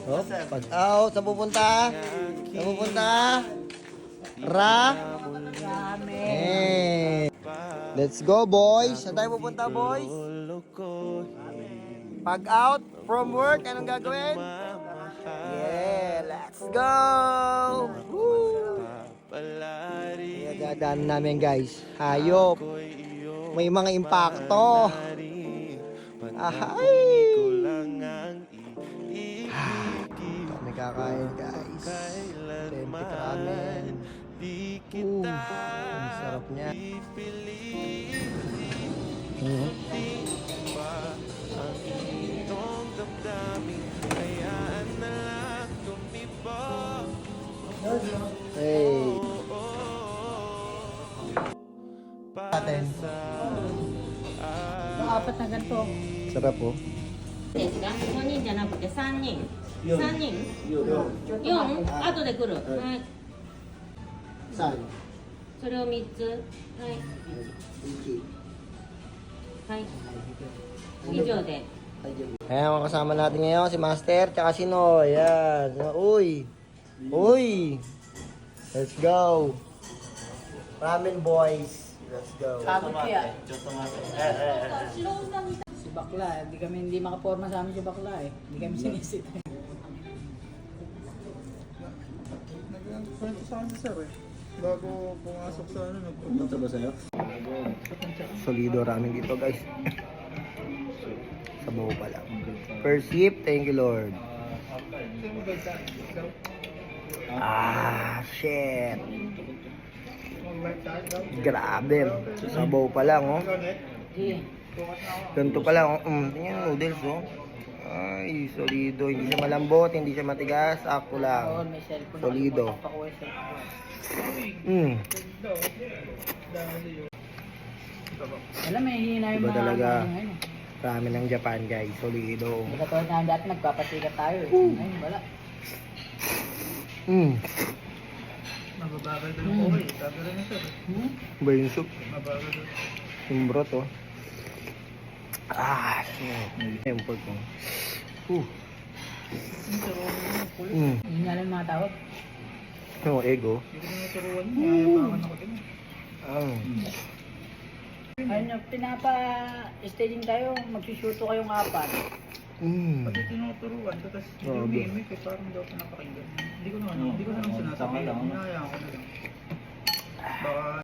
Oh, pag out, saan pupunta? Saan pupunta? Ramen. Let's go, boys. Saan tayo pupunta, boys? Pag out from work, anong gagawin? Yeah, let's go! Woo! Dadaan namin, guys. Hayop. May mga impacto. Ahay! Kami kakain, guys. Authentic ramen. Ang sarap niya. Hey. Atin. Apat na ganito. Sarap po. ですか？5人じゃなくて3人。3人 ?4? 後で来る。はい。Saan? それを3つ。はい。はい。以上で。Ayan, mga kasama natin ngayon, si Master, tsaka si Noy. Ayan. Uy! Uy! Let's go! Ramen boys. Let's go. Sabi kaya. Si Bakla, hindi makaporma sa amin si Bakla eh. Hindi kami sinisit. Kwento sa akin si Sir eh. Bago pumasok sa ano, nagpunta ba sa'yo? Solido ramen dito, guys. Sabaw pa lang. First sip, thank you, Lord. Ah, shit. Grabe. Sabaw pa lang, oh. Ganito pa lang, oh. Tingnan noodles, oh. Ay, solido. Hindi siya malambot, hindi siya matigas. Ako lang. Solido. Alam, may hihina yung Iba mga talaga. ngayon. Ramen ng Japan, guys. Solido. Hindi katulad na dati nagpapasikat tayo eh. Ngayon, wala. Mababagal doon ako eh. Sabi rin ni Sir eh. Ba yung soup? Mabagal doon. Yung broth, oh. Ah, shit. Yung pork, oh. Hindi nga lang mga tawag. Yung egg, oh. Hindi ko na naturuan mo. Ayaw ako din. Ayun, pinapa-staging tayo. Magsusuto kayong apat. Pati tinuturuan ko, tapos Oo, yung mimic eh, parang daw pinapakinggan. Hindi ko na lang sinasabi. Hinahayaan ko na lang. Baka